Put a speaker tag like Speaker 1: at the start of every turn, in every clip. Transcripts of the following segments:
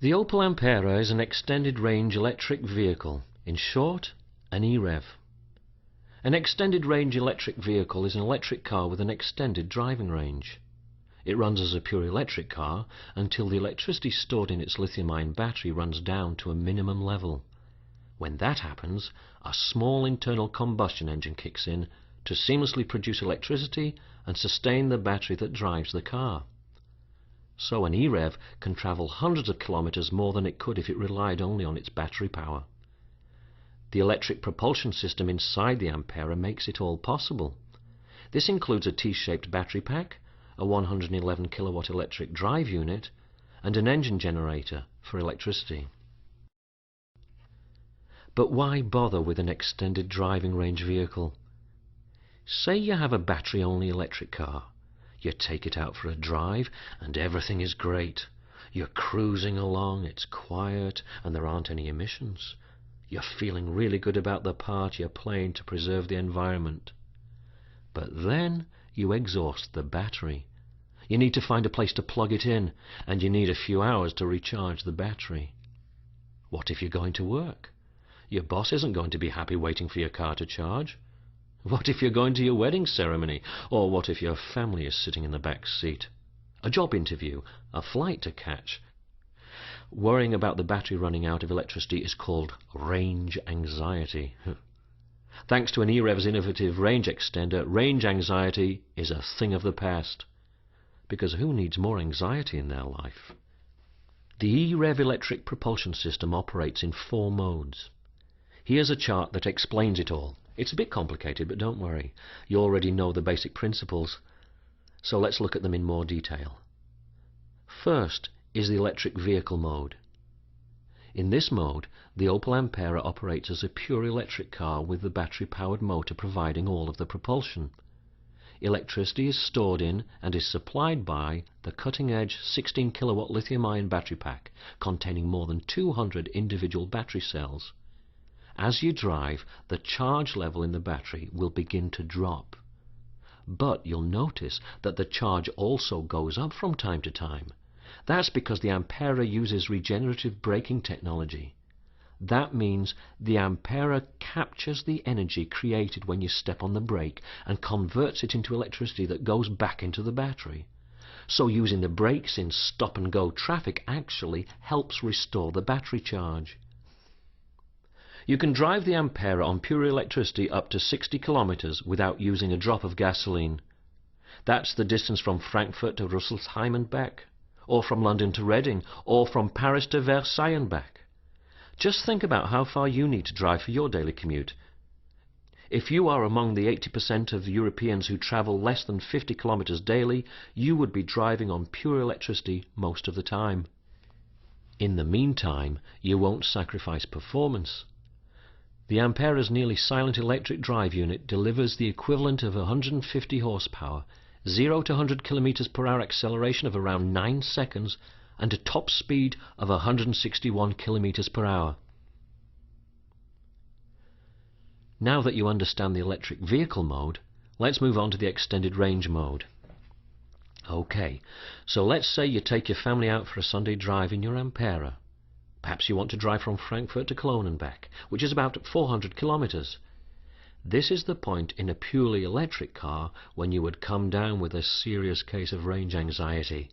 Speaker 1: The Opel Ampera is an extended range electric vehicle, in short, an EREV. An extended range electric vehicle is an electric car with an extended driving range. It runs as a pure electric car until the electricity stored in its lithium-ion battery runs down to a minimum level. When that happens, a small internal combustion engine kicks in to seamlessly produce electricity and sustain the battery that drives the car. So an EREV can travel hundreds of kilometers more than it could if it relied only on its battery power. The electric propulsion system inside the Ampera makes it all possible. This includes a T-shaped battery pack, a 111 kilowatt electric drive unit, and an engine generator for electricity. But why bother with an extended driving range vehicle? Say you have a battery-only electric car. You take it out for a drive and everything is great. You're cruising along, it's quiet and there aren't any emissions. You're feeling really good about the part you're playing to preserve the environment. But then you exhaust the battery. You need to find a place to plug it in, and you need a few hours to recharge the battery. What if you're going to work? Your boss isn't going to be happy waiting for your car to charge. What if you're going to your wedding ceremony? Or what if your family is sitting in the back seat? A job interview, a flight to catch. Worrying about the battery running out of electricity is called range anxiety. Thanks to an EREV's innovative range extender, range anxiety is a thing of the past. Because who needs more anxiety in their life? The EREV electric propulsion system operates in 4 modes. Here's a chart that explains it all. It's a bit complicated, but don't worry. You already know the basic principles. So let's look at them in more detail. First is the electric vehicle mode. In this mode, the Opel Ampera operates as a pure electric car with the battery-powered motor providing all of the propulsion. Electricity is stored in and is supplied by the cutting-edge 16 kilowatt lithium-ion battery pack containing more than 200 individual battery cells. As you drive, the charge level in the battery will begin to drop. But you'll notice that the charge also goes up from time to time. That's because the Ampera uses regenerative braking technology. That means the Ampera captures the energy created when you step on the brake and converts it into electricity that goes back into the battery. So using the brakes in stop-and-go traffic actually helps restore the battery charge. You can drive the Ampera on pure electricity up to 60 kilometers without using a drop of gasoline. That's the distance from Frankfurt to Rüsselsheim and back, or from London to Reading, or from Paris to Versailles and back. Just think about how far you need to drive for your daily commute. If you are among the 80% of Europeans who travel less than 50 kilometers daily, you would be driving on pure electricity most of the time. In the meantime, you won't sacrifice performance. The Ampera's nearly silent electric drive unit delivers the equivalent of 150 horsepower, 0 to 100 km per hour acceleration of around 9 seconds, and a top speed of 161 km per hour. Now that you understand the electric vehicle mode, let's move on to the extended range mode. Okay, so let's say you take your family out for a Sunday drive in your Ampera. Perhaps you want to drive from Frankfurt to Cologne and back, which is about 400 kilometers. This is the point in a purely electric car when you would come down with a serious case of range anxiety.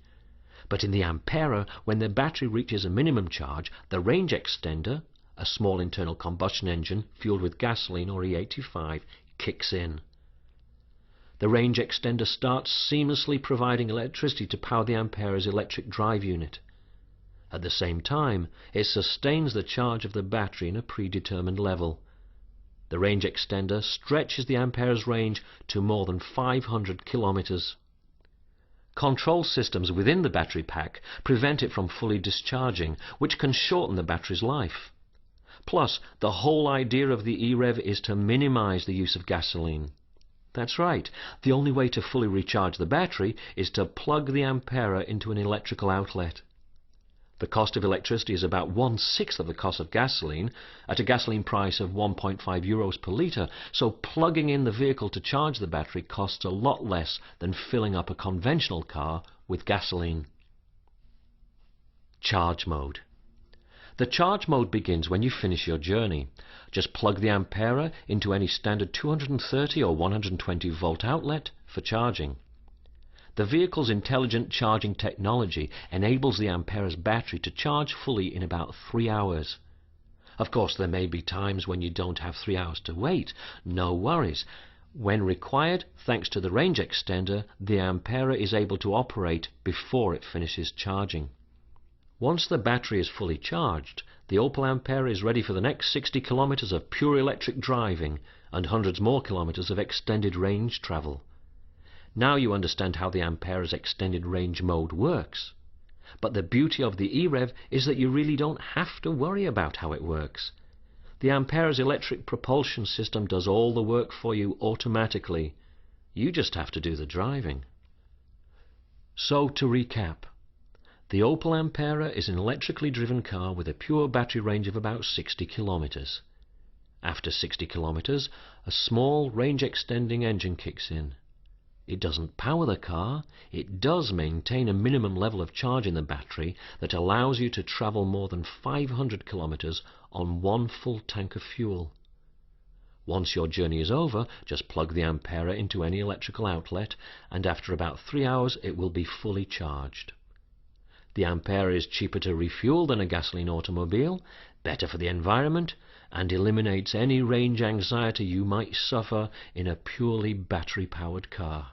Speaker 1: But in the Ampera, when the battery reaches a minimum charge, the range extender, a small internal combustion engine fueled with gasoline or E85, kicks in. The range extender starts seamlessly providing electricity to power the Ampera's electric drive unit. At the same time, it sustains the charge of the battery in a predetermined level. The range extender stretches the Ampera's range to more than 500 kilometers. Control systems within the battery pack prevent it from fully discharging, which can shorten the battery's life. Plus, the whole idea of the EREV is to minimize the use of gasoline. That's right, the only way to fully recharge the battery is to plug the Ampera into an electrical outlet. The cost of electricity is about 1/6 of the cost of gasoline, at a gasoline price of 1.5 euros per litre, so plugging in the vehicle to charge the battery costs a lot less than filling up a conventional car with gasoline. Charge mode. The charge mode begins when you finish your journey. Just plug the Ampera into any standard 230 or 120 volt outlet for charging. The vehicle's intelligent charging technology enables the Ampera's battery to charge fully in about 3 hours. Of course, there may be times when you don't have 3 hours to wait. No worries. When required, thanks to the range extender, the Ampera is able to operate before it finishes charging. Once the battery is fully charged, the Opel Ampera is ready for the next 60 kilometers of pure electric driving and hundreds more kilometers of extended range travel. Now you understand how the Ampera's extended range mode works. But the beauty of the eRev is that you really don't have to worry about how it works. The Ampera's electric propulsion system does all the work for you automatically. You just have to do the driving. So to recap, the Opel Ampera is an electrically driven car with a pure battery range of about 60 kilometers. After 60 kilometers, a small range-extending engine kicks in. It doesn't power the car, it does maintain a minimum level of charge in the battery that allows you to travel more than 500 kilometers on one full tank of fuel. Once your journey is over, just plug the Ampera into any electrical outlet, and after about 3 hours it will be fully charged. The Ampera is cheaper to refuel than a gasoline automobile, better for the environment, and eliminates any range anxiety you might suffer in a purely battery-powered car.